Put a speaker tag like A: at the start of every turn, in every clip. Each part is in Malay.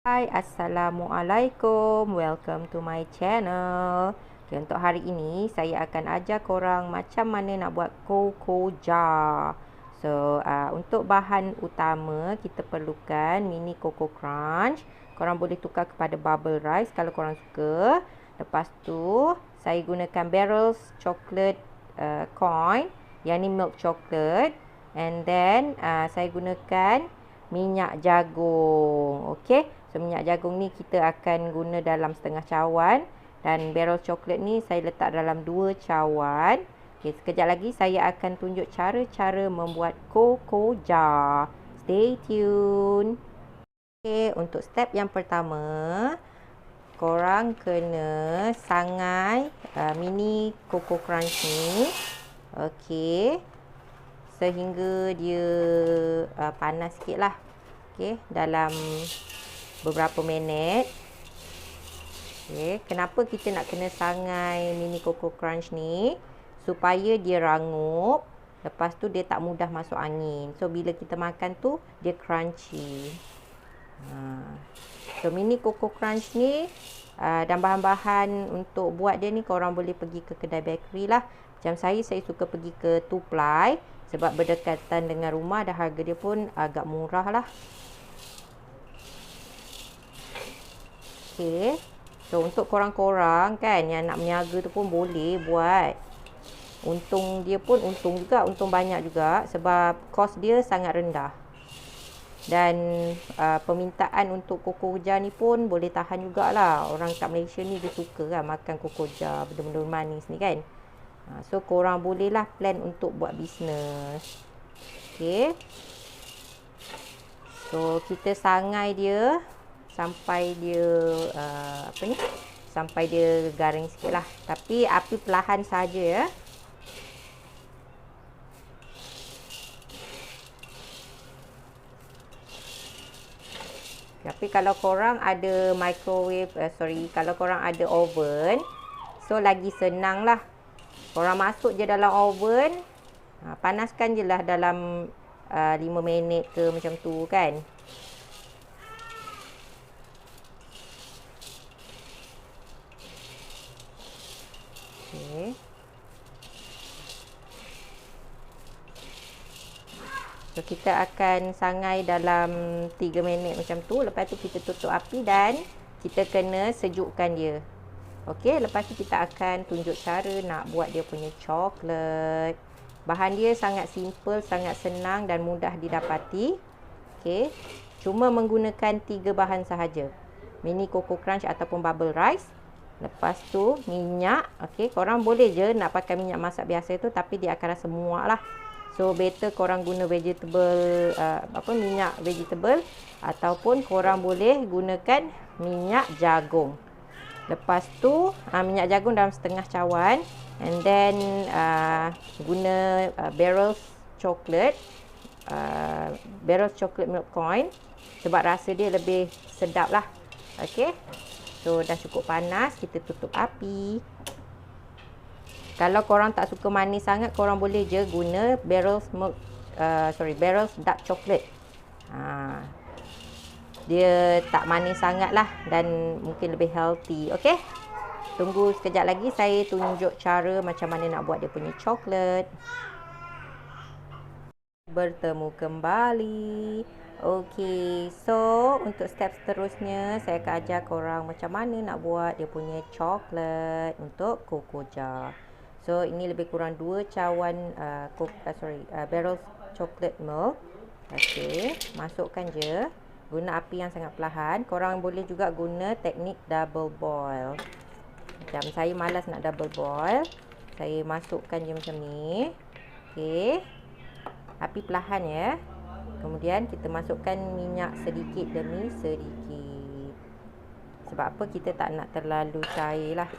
A: Hai, Assalamualaikum. Welcome to my channel. Okay, untuk hari ini, saya akan ajar korang macam mana nak buat Coco Jar. So, untuk bahan utama, kita perlukan mini Coco Crunch. Korang boleh tukar kepada Bubble Rice kalau korang suka. Lepas tu, saya gunakan Barrels Chocolate Coin. Yang ni milk chocolate. And then, saya gunakan minyak jagung. Okay. So, minyak jagung ni kita akan guna dalam setengah cawan. Dan barrel coklat ni saya letak dalam 2 cawan. Okay, sekejap lagi saya akan tunjuk cara-cara membuat Coco Jar. Stay tune. Okay, untuk step yang pertama, korang kena sangai mini Coco Crunch ni. Okay. Sehingga dia panas sikit lah. Okay, dalam beberapa minit. Okay, kenapa kita nak kena sangai mini Coco Crunch ni? Supaya dia rangup. Lepas tu dia tak mudah masuk angin. So, bila kita makan tu, dia crunchy. So, mini Coco Crunch ni dan bahan-bahan untuk buat dia ni, korang boleh pergi ke kedai bakery lah. Macam saya suka pergi ke Two Ply. Sebab berdekatan dengan rumah dan harga dia pun agak murah lah. Okay. So, untuk korang-korang kan yang nak meniaga tu pun boleh buat. Untung dia pun untung juga. Untung banyak juga. Sebab kos dia sangat rendah. Dan permintaan untuk Coco Jar ni pun boleh tahan jugalah. Orang kat Malaysia ni dia suka kan makan Coco Jar. Benda-benda manis ni kan. So, korang bolehlah plan untuk buat bisnes. Okay. So, kita sangai dia sampai dia sampai dia garing sikit lah. Tapi api perlahan saja ya. Tapi kalau korang ada microwave, kalau korang ada oven, so lagi senang lah. Korang masuk je dalam oven, panaskan je lah dalam 5 minit ke macam tu kan. Okay. So, kita akan sangai dalam 3 minit macam tu. Lepas tu kita tutup api dan kita kena sejukkan dia. Okey, lepas tu kita akan tunjuk cara nak buat dia punya coklat. Bahan dia sangat simple, sangat senang dan mudah didapati. Okey, cuma menggunakan 3 bahan sahaja. Mini Coco Crunch ataupun Bubble Rice. Lepas tu minyak. Okey, korang boleh je nak pakai minyak masak biasa tu, tapi dia akan rasa muak lah. So, better korang guna vegetable, minyak vegetable. Ataupun korang boleh gunakan minyak jagung. Lepas tu minyak jagung dalam setengah cawan. And then guna barrel chocolate milk coin. Sebab rasa dia lebih sedap lah. Okay. So, dah cukup panas. Kita tutup api. Kalau korang tak suka manis sangat, korang boleh je guna barrels dark chocolate. Dia tak manis sangat lah dan mungkin lebih healthy. Okay. Tunggu sekejap lagi, saya tunjuk cara macam mana nak buat dia punya coklat. Bertemu kembali. Okay, so untuk step seterusnya saya akan ajar korang macam mana nak buat dia punya coklat untuk Coco Jar. So, ini lebih kurang 2 cawan barrel chocolate milk. Okay, masukkan je. Guna api yang sangat perlahan. Korang boleh juga guna teknik double boil. Macam saya malas nak double boil. Saya masukkan je macam ni. Okay. Api perlahan ya. Kemudian kita masukkan minyak sedikit demi sedikit. Sebab apa? Kita tak nak terlalu cair lah.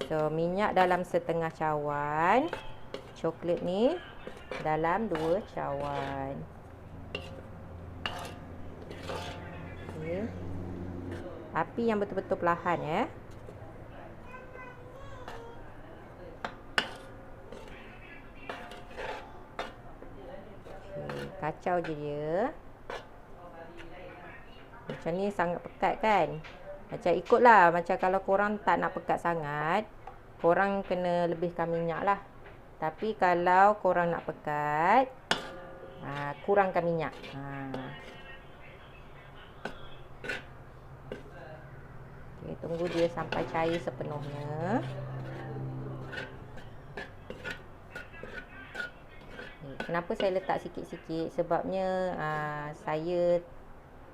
A: So, minyak dalam setengah cawan. Coklat ni dalam 2 cawan. Okay. Api yang betul-betul perlahan ya. Okay. Kacau je dia. Macam ni sangat pekat kan. Macam ikutlah. Macam kalau korang tak nak pekat sangat, korang kena lebihkan minyak lah. Tapi kalau korang nak pekat, kurangkan minyak. Okay, tunggu dia sampai cair sepenuhnya. Kenapa saya letak sikit-sikit? Sebabnya saya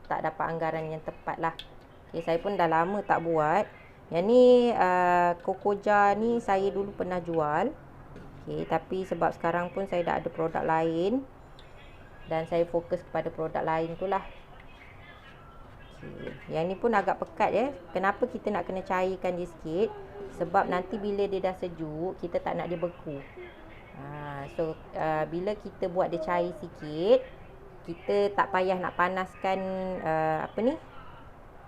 A: tak dapat anggaran yang tepat lah. Okay, saya pun dah lama tak buat. Yang ni Coco Jar ni saya dulu pernah jual. Okay, tapi sebab sekarang pun saya dah ada produk lain dan saya fokus kepada produk lain tu lah. Okay, yang ni pun agak pekat ya. Kenapa kita nak kena cairkan dia sikit? Sebab nanti bila dia dah sejuk, kita tak nak dia beku. So bila kita buat dia cair sikit, kita tak payah nak panaskan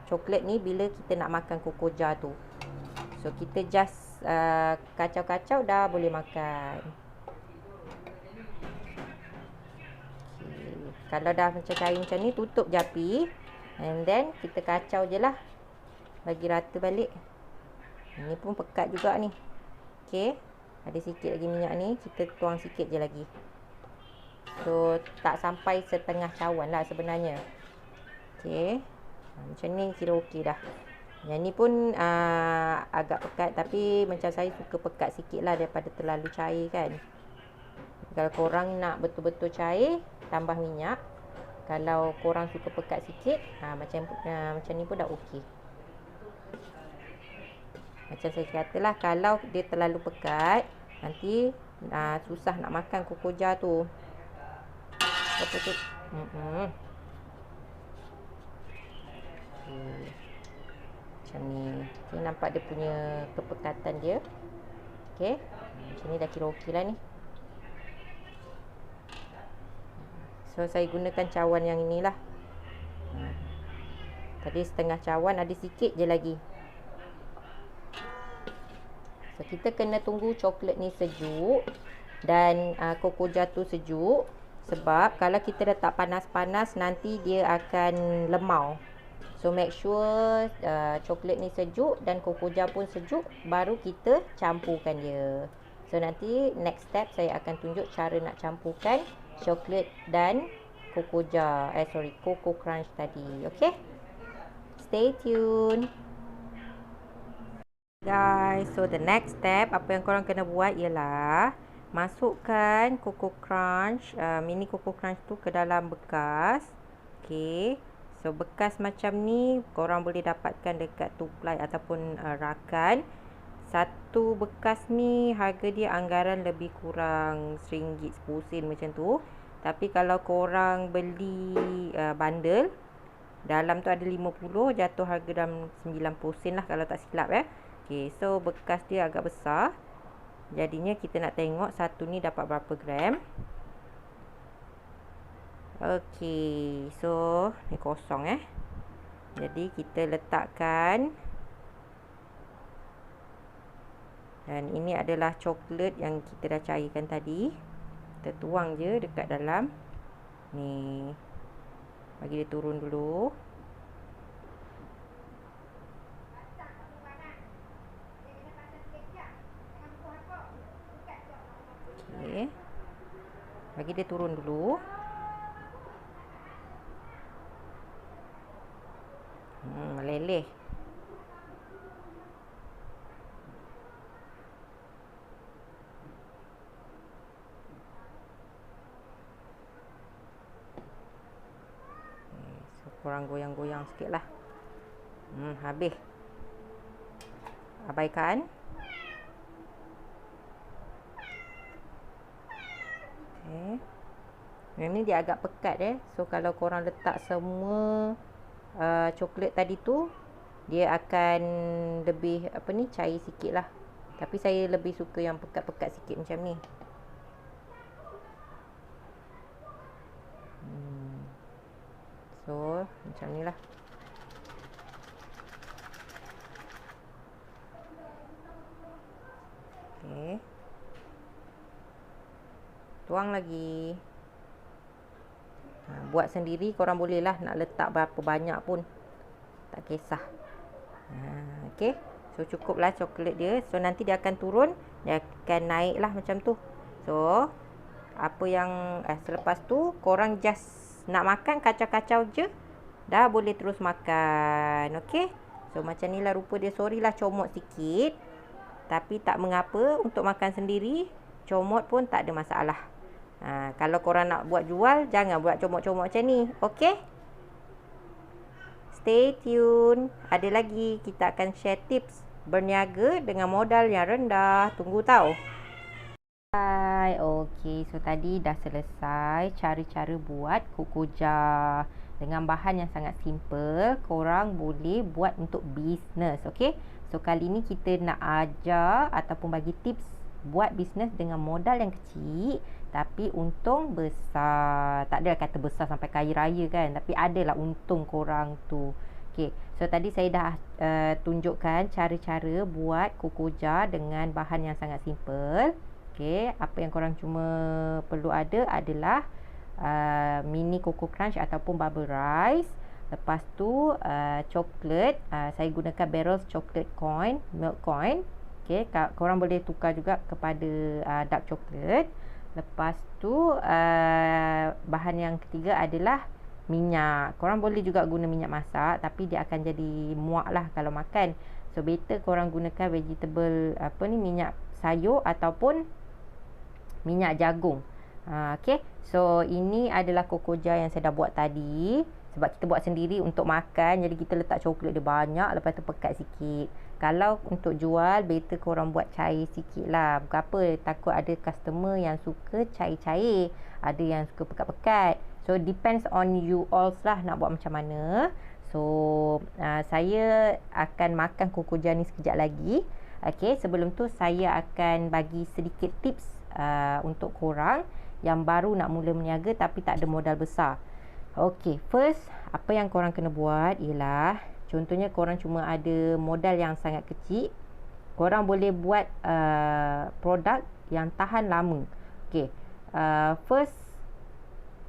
A: coklat ni bila kita nak makan Coco Jar tu. So kita just kacau-kacau dah boleh makan. Okay. Kalau dah macam cair macam ni, tutup je api. And then kita kacau je lah, bagi rata balik. Ini pun pekat juga ni. Okay, ada sikit lagi minyak ni, kita tuang sikit je lagi. So tak sampai setengah cawan lah sebenarnya. Okay, macam ni kira okey dah. Yang ni pun agak pekat, tapi macam saya suka pekat sikit lah daripada terlalu cair kan. Kalau korang nak betul-betul cair, tambah minyak. Kalau korang suka pekat sikit, macam ni pun dah okey. Macam saya katalah, kalau dia terlalu pekat, nanti susah nak makan Coco Jar tu. Apa tu? Macam ni. Okay, nampak dia punya kepekatan dia. Okay, macam ni dah kira okey lah ni. So saya gunakan cawan yang inilah. Tadi setengah cawan, ada sikit je lagi. So kita kena tunggu coklat ni sejuk dan Coco Jar tu sejuk. Sebab kalau kita letak panas-panas, nanti dia akan lemau. So make sure coklat ni sejuk dan Coco Jar pun sejuk, baru kita campurkan dia. So nanti next step saya akan tunjuk cara nak campurkan coklat dan Coco Jar, Coco Crunch tadi. Okay, stay tune guys. So the next step, apa yang korang kena buat ialah masukkan Coco Crunch, mini Coco Crunch tu ke dalam bekas. Okay, so bekas macam ni korang boleh dapatkan dekat Tuplai ataupun Rakan. Satu bekas ni harga dia anggaran lebih kurang RM1, 10 sen macam tu. Tapi kalau korang beli bundle, dalam tu ada 50, jatuh harga dalam 90 sen lah kalau tak silap ya. Okay, so bekas dia agak besar. Jadinya kita nak tengok satu ni dapat berapa gram. Okay, so ni kosong Jadi kita letakkan. Dan ini adalah coklat yang kita dah cairkan tadi. Kita tuang je dekat dalam ni. Bagi dia turun dulu. Okay, bagi dia turun dulu. Meleleh. Korang goyang-goyang sikit lah. Habis. Abaikan. Okay. Yang ni dia agak pekat So kalau korang letak semua coklat tadi tu, dia akan lebih cair sikit lah. Tapi saya lebih suka yang pekat-pekat sikit macam ni. So macam ni lah. Okay, tuang lagi. Buat sendiri korang boleh lah nak letak berapa banyak pun, tak kisah. Okey, so cukup lah coklat dia. So nanti dia akan turun, dia akan naik lah macam tu. So apa yang selepas tu korang just nak makan kacau-kacau je, dah boleh terus makan. Okey, so macam ni lah rupa dia. Sorry lah comot sikit, tapi tak mengapa, untuk makan sendiri comot pun tak ada masalah. Kalau korang nak buat jual, jangan buat comot-comot macam ni. Okey, stay tune. Ada lagi, kita akan share tips berniaga dengan modal yang rendah. Tunggu tau. Hai, okey, so tadi dah selesai cara-cara buat koko jar. Dengan bahan yang sangat simple, korang boleh buat untuk bisnes. Okey, so kali ni kita nak ajar ataupun bagi tips buat bisnes dengan modal yang kecil tapi untung besar. Tak adalah kata besar sampai kaya raya kan, tapi adalah untung korang tu. Okey, so tadi saya dah tunjukkan cara-cara buat koko jar dengan bahan yang sangat simple. Okey, apa yang korang cuma perlu ada adalah mini coco crunch ataupun bubble rice. Lepas tu coklat, saya gunakan Barrels chocolate coin, milk coin. Okey, korang boleh tukar juga kepada dark chocolate. Lepas tu bahan yang ketiga adalah minyak. Korang boleh juga guna minyak masak, tapi dia akan jadi muak lah kalau makan. So better korang gunakan vegetable minyak sayur ataupun minyak jagung. Okey, so ini adalah koko jar yang saya dah buat tadi. Sebab kita buat sendiri untuk makan, jadi kita letak coklat dia banyak, lepas tu pekat sikit. Kalau untuk jual, better korang buat cair sikit lah. Bukan apa, takut ada customer yang suka cair-cair, ada yang suka pekat-pekat. So depends on you all lah nak buat macam mana. So saya akan makan koko jar ni sekejap lagi. Okey, sebelum tu saya akan bagi sedikit tips untuk korang yang baru nak mula berniaga tapi tak ada modal besar. Okey, first apa yang korang kena buat ialah, contohnya korang cuma ada modal yang sangat kecil, korang boleh buat produk yang tahan lama. Okey, first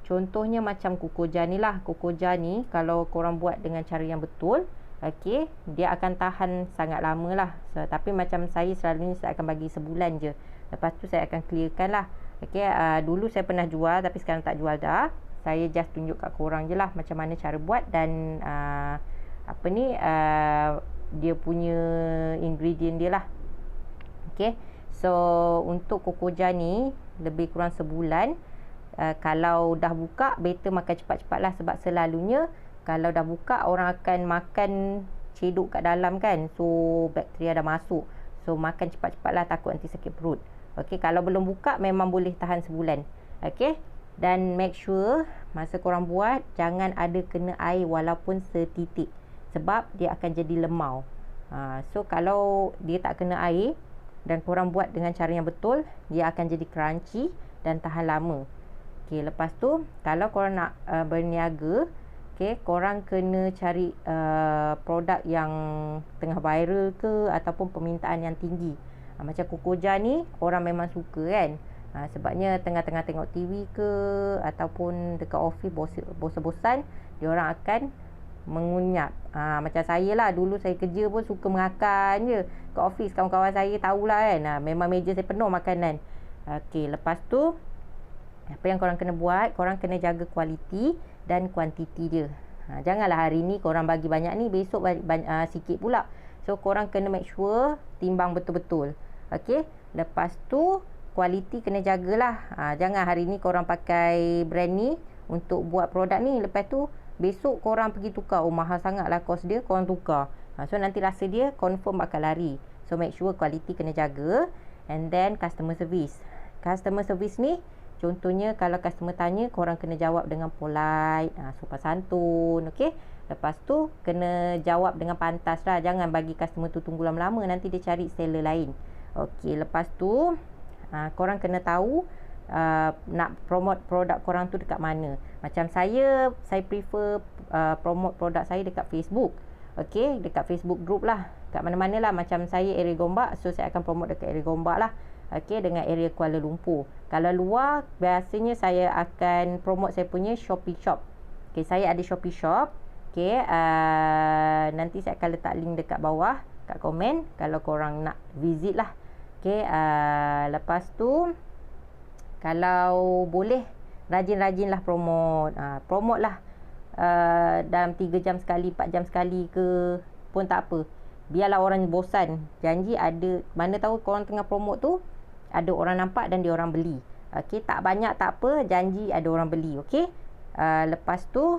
A: contohnya macam koko jar ni lah. Koko jar ni kalau korang buat dengan cara yang betul, okey, dia akan tahan sangat lama lah. So, tapi macam saya selalunya saya akan bagi sebulan je. Lepas tu saya akan clearkan lah. Okey, dulu saya pernah jual tapi sekarang tak jual dah. Saya just tunjuk kat korang je lah macam mana cara buat dan dia punya ingredient dia lah. Okey, so untuk koko jar ni lebih kurang sebulan. Kalau dah buka, better makan cepat-cepat lah. Sebab selalunya kalau dah buka, orang akan makan cedok kat dalam kan. So bakteria dah masuk. So makan cepat-cepat lah, takut nanti sakit perut. Okey, kalau belum buka memang boleh tahan sebulan. Okey, dan make sure masa korang buat jangan ada kena air walaupun setitik, sebab dia akan jadi lemau. So kalau dia tak kena air dan korang buat dengan cara yang betul, dia akan jadi crunchy dan tahan lama. Okey, lepas tu kalau korang nak berniaga, okey, korang kena cari produk yang tengah viral ke ataupun permintaan yang tinggi. Macam koko jar ni orang memang suka kan. Sebabnya tengah-tengah tengok TV ke ataupun dekat office bosan-bosan, diorang akan mengunyap. Macam saya lah, dulu saya kerja pun suka makan je kat office. Kawan-kawan saya tahulah kan, memang meja saya penuh makanan. Okey, lepas tu apa yang korang kena buat, korang kena jaga kualiti dan kuantiti dia. Janganlah hari ni korang bagi banyak ni, besok sikit pula. So korang kena make sure timbang betul-betul. Okey, lepas tu kualiti kena jagalah. Jangan hari ni korang pakai brand ni untuk buat produk ni, lepas tu besok korang pergi tukar, oh mahal sangat lah kos dia, korang tukar. So nanti rasa dia confirm bakal lari. So make sure kualiti kena jaga. And then customer service. Customer service ni contohnya kalau customer tanya, korang kena jawab dengan polite, sopan santun. Okey, lepas tu kena jawab dengan pantas lah. Jangan bagi customer tu tunggu lama-lama, nanti dia cari seller lain. Okey, lepas tu korang kena tahu nak promote produk korang tu dekat mana. Macam saya prefer promote produk saya dekat Facebook. Okey, dekat Facebook group lah, kat mana-mana lah. Macam saya area Gombak, so saya akan promote dekat area Gombak lah. Okey, dengan area Kuala Lumpur. Kalau luar, biasanya saya akan promote saya punya Shopee Shop. Okey, saya ada Shopee Shop. Okey, nanti saya akan letak link dekat bawah, kat komen, kalau korang nak visit lah. Okey, lepas tu, kalau boleh, rajin-rajin lah promote. Promote lah dalam 3 jam sekali, 4 jam sekali ke pun tak apa. Biarlah orang bosan. Janji ada, mana tahu korang tengah promote tu, ada orang nampak dan dia orang beli. Okey, tak banyak tak apa, janji ada orang beli. Okey, lepas tu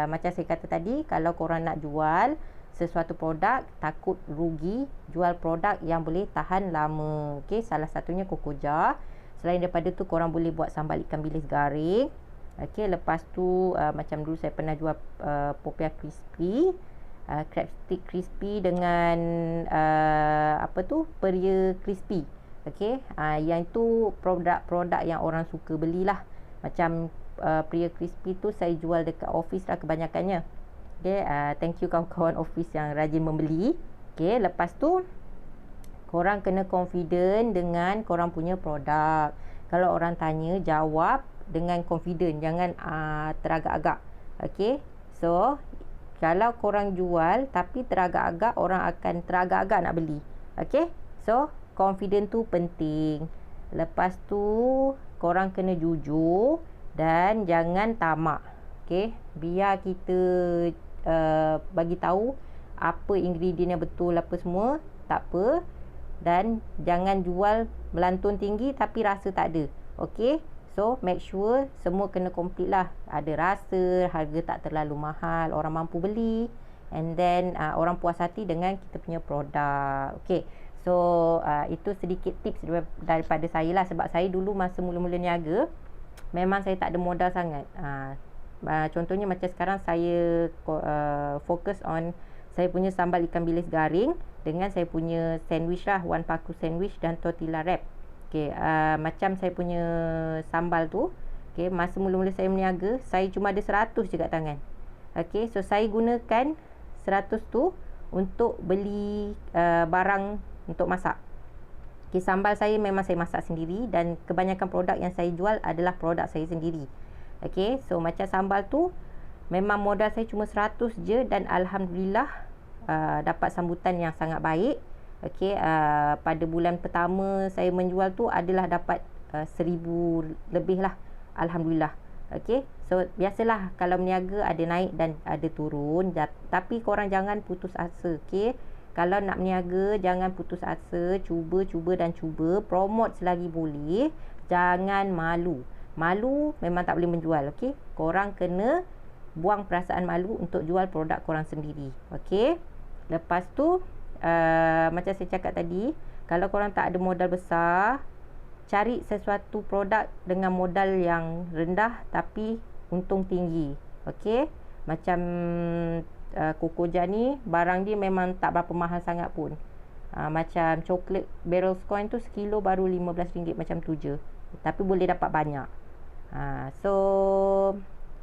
A: macam saya kata tadi, kalau korang nak jual sesuatu produk, takut rugi, jual produk yang boleh tahan lama. Okey, salah satunya Coco Jar. Selain daripada tu, korang boleh buat sambal ikan bilis garing. Okey, lepas tu macam dulu saya pernah jual popiah crispy, crab stick crispy dengan apa tu, peria crispy. Okey, yang itu produk-produk yang orang suka belilah. Macam peria crispy tu saya jual dekat office lah kebanyakannya. Okey, thank you kawan-kawan office yang rajin membeli. Okey, lepas tu korang kena confident dengan korang punya produk. Kalau orang tanya, jawab dengan confident, jangan teragak-agak. Okey, so kalau korang jual tapi teragak-agak, orang akan teragak-agak nak beli. Okey, so confident tu penting. Lepas tu korang kena jujur dan jangan tamak. Okey, biar kita bagi tahu apa ingredient yang betul, apa semua, tak apa. Dan jangan jual melantun tinggi tapi rasa tak ada. Okey, so make sure semua kena complete lah. Ada rasa, harga tak terlalu mahal, orang mampu beli, and then orang puas hati dengan kita punya produk. Okey, so itu sedikit tips daripada saya lah. Sebab saya dulu masa mula-mula niaga, memang saya tak ada modal sangat. Contohnya macam sekarang saya fokus on saya punya sambal ikan bilis garing dengan saya punya sandwich lah, one paku sandwich dan tortilla wrap. Okey, macam saya punya sambal tu, okey, masa mula-mula saya berniaga, saya cuma ada 100 je kat tangan. Okey, so saya gunakan 100 tu untuk beli barang untuk masak. Okey, sambal saya memang saya masak sendiri dan kebanyakan produk yang saya jual adalah produk saya sendiri. Okey, so macam sambal tu memang modal saya cuma 100 je dan alhamdulillah dapat sambutan yang sangat baik. Okey, pada bulan pertama saya menjual tu adalah dapat 1000 lebih lah, alhamdulillah. Okey, so biasalah kalau berniaga ada naik dan ada turun, tapi korang jangan putus asa. Okey, kalau nak berniaga jangan putus asa, cuba dan cuba, promote selagi boleh, jangan malu. Malu memang tak boleh menjual. Okey, korang kena buang perasaan malu untuk jual produk korang sendiri. Okey, lepas tu macam saya cakap tadi, kalau korang tak ada modal besar, cari sesuatu produk dengan modal yang rendah tapi untung tinggi. Okey, macam Coco Jar ni, barang dia memang tak berapa mahal sangat pun. Macam coklat barrel coin tu sekilo baru RM15 macam tu je, tapi boleh dapat banyak. So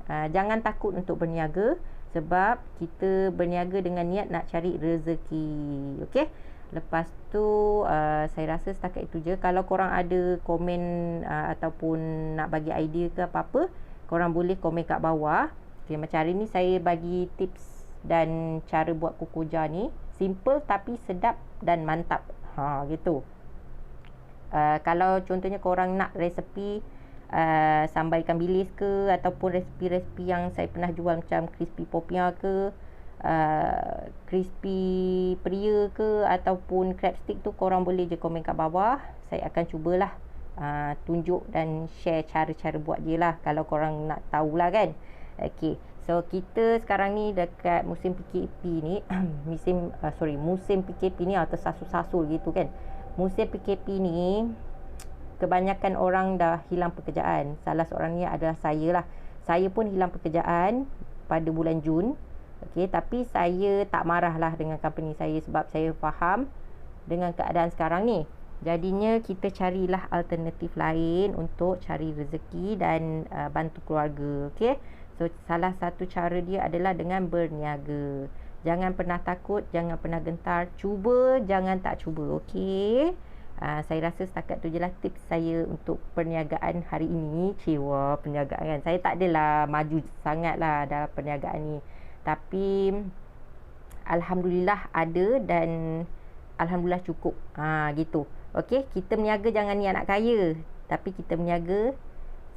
A: jangan takut untuk berniaga, sebab kita berniaga dengan niat nak cari rezeki. Okey, lepas tu saya rasa setakat itu je. Kalau korang ada komen ataupun nak bagi idea ke apa-apa, korang boleh komen kat bawah. Okey, macam hari ni saya bagi tips dan cara buat Coco Jar ni, simple tapi sedap dan mantap. Gitu. Kalau contohnya korang nak resepi sambal ikan bilis ke, ataupun resipi-resipi yang saya pernah jual macam crispy popiah ke, crispy peria ke, ataupun crab stick tu, korang boleh je komen kat bawah. Saya akan cubalah tunjuk dan share cara-cara buat dia lah, kalau korang nak tahulah kan. Okey, so kita sekarang ni dekat musim PKP ni musim PKP ni tersasul-sasul gitu kan. Musim PKP ni kebanyakan orang dah hilang pekerjaan. Salah seorangnya adalah saya lah. Saya pun hilang pekerjaan pada bulan Jun. Okey, tapi saya tak marah lah dengan company saya, sebab saya faham dengan keadaan sekarang ni. Jadinya kita carilah alternatif lain untuk cari rezeki dan bantu keluarga. Okey, so salah satu cara dia adalah dengan berniaga. Jangan pernah takut, jangan pernah gentar, cuba, jangan tak cuba. Okey, Saya rasa setakat tu je lah tips saya untuk perniagaan hari ini. Cewa perniagaan kan, saya tak adalah maju sangat lah dalam perniagaan ni, tapi Alhamdulillah ada dan Alhamdulillah cukup. Gitu. Okey, kita berniaga jangan niat nak kaya, tapi kita berniaga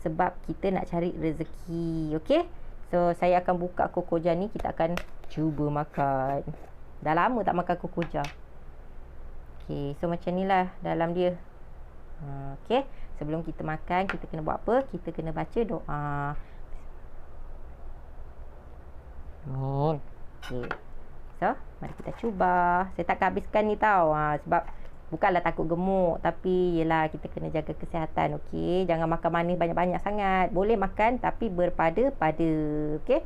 A: sebab kita nak cari rezeki. Okey, so saya akan buka Cocoja ni, kita akan cuba makan. Dah lama tak makan Cocoja. Okey, so macam ni lah dalam dia. Okey, sebelum kita makan, kita kena buat apa? Kita kena baca doa. Okey, so mari kita cuba. Saya tak habiskan ni tau, sebab bukanlah takut gemuk, tapi yelah kita kena jaga kesihatan. Okey, jangan makan manis banyak-banyak sangat. Boleh makan tapi berpada-pada. Okey,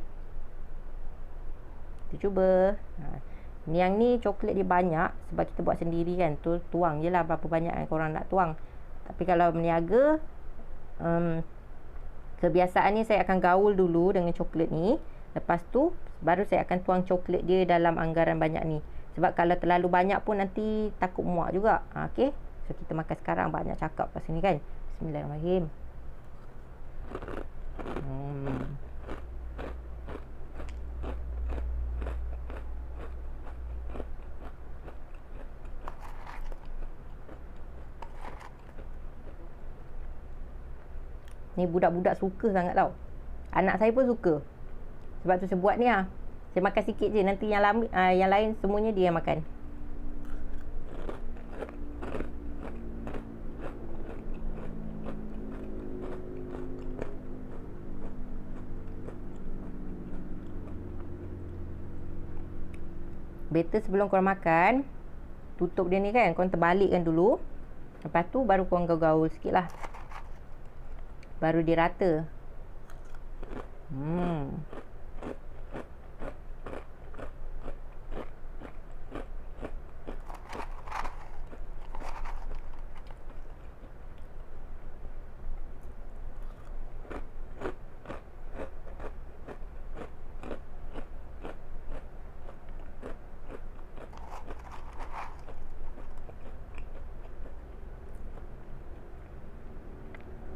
A: kita cuba. Yang ni coklat dia banyak sebab kita buat sendiri kan. Tuang je lah berapa banyak yang korang nak tuang. Tapi kalau berniaga, kebiasaannya saya akan gaul dulu dengan coklat ni. Lepas tu baru saya akan tuang coklat dia dalam anggaran banyak ni. Sebab kalau terlalu banyak pun nanti takut muak juga. Okey, so kita makan sekarang, banyak cakap pasal ni kan. Bismillahirrahmanirrahim. Ni budak-budak suka sangat tau. Anak saya pun suka. Sebab tu saya buat ni lah. Saya makan sikit je, nanti yang lain semuanya dia yang makan. Better sebelum korang makan, tutup dia ni kan, korang terbalikkan dulu. Lepas tu baru korang gaul-gaul sikit lah, baru dia rata.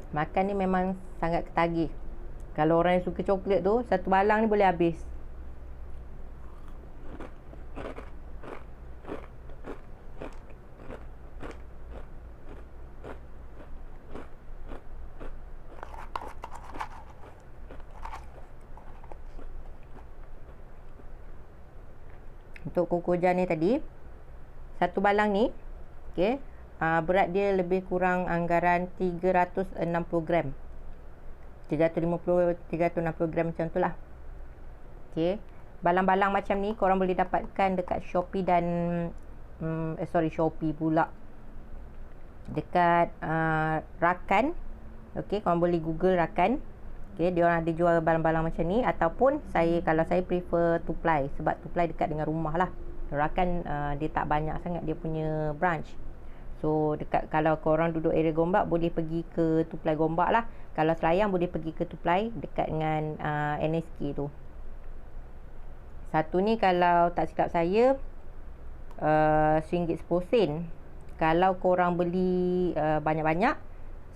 A: Makan ni memang sangat ketagih. Kalau orang yang suka coklat tu, satu balang ni boleh habis. Untuk Cocoja ni tadi, satu balang ni, okey, berat dia lebih kurang anggaran 360 gram. 350-360 gram macam tu lah. Okey, balang-balang macam ni korang boleh dapatkan dekat Shopee dan Shopee pula, dekat Rakan. Okey, korang boleh Google Rakan. Okey, dia orang ada jual balang-balang macam ni. Ataupun kalau saya prefer Tuplai, sebab Tuplai dekat dengan rumah lah. Rakan dia tak banyak sangat dia punya branch. So kalau korang duduk area Gombak, boleh pergi ke Tuplai Gombak lah. Kalau Selayang boleh pergi ke Tuplai dekat dengan NSK tu. Satu ni kalau tak silap saya RM1.10. Kalau korang beli banyak-banyak,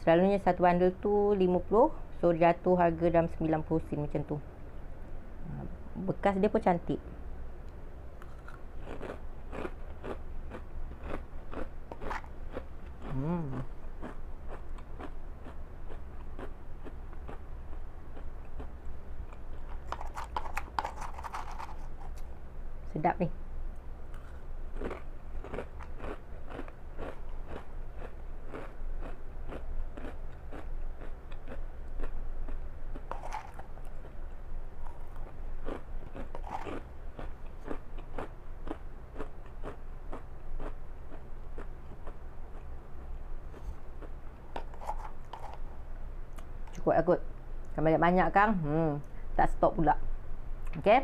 A: selalunya satu bundle tu 50. So jatuh harga dalam 90 sen macam tu. Bekas dia pun cantik. Sedap ni. Cukup lah kot. Kan banyak-banyak kan, tak stop pula. Okay.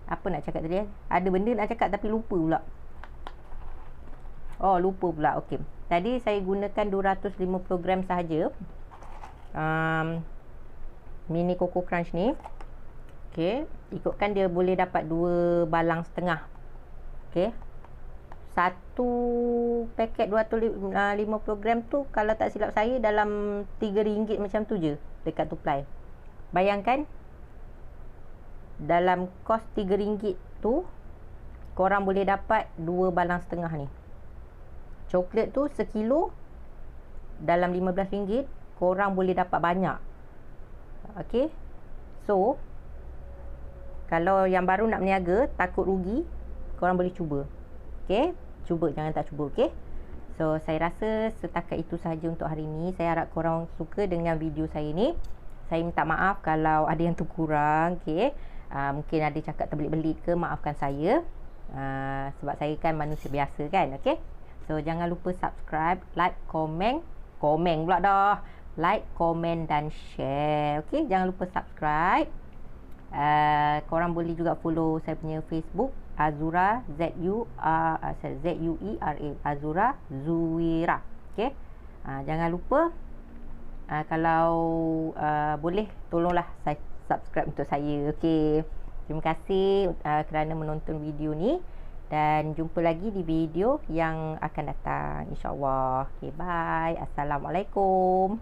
A: Apa nak cakap tadi? Ada benda nak cakap tapi lupa pula. Lupa pula. Okey. Tadi saya gunakan 250 gram sahaja. Mini Coco Crunch ni. Okey. Ikutkan dia boleh dapat 2 balang setengah. Okey. Satu paket 250 gram tu kalau tak silap saya dalam RM3 macam tu je dekat Tuplai. Bayangkan dalam kos RM3 tu korang boleh dapat 2 balang setengah ni. Coklat tu sekilo dalam RM15, korang boleh dapat banyak. Okey. So kalau yang baru nak berniaga takut rugi, korang boleh cuba. Okey, cuba, jangan tak cuba. Okey. So saya rasa setakat itu sahaja untuk hari ini. Saya harap korang suka dengan video saya ni. Saya minta maaf kalau ada yang terkurang. Okey. Mungkin ada cakap terbelit-belit ke, maafkan saya. Sebab saya kan manusia biasa kan. Okey. So jangan lupa subscribe, like, komen pula dah. Like, komen dan share. Okey, jangan lupa subscribe. Korang boleh juga follow saya punya Facebook Azura Zuera, Azura Zuera. Okey. Jangan lupa kalau boleh tolonglah subscribe untuk saya. Okey. Terima kasih kerana menonton video ni dan jumpa lagi di video yang akan datang insya-Allah. Okey, bye. Assalamualaikum.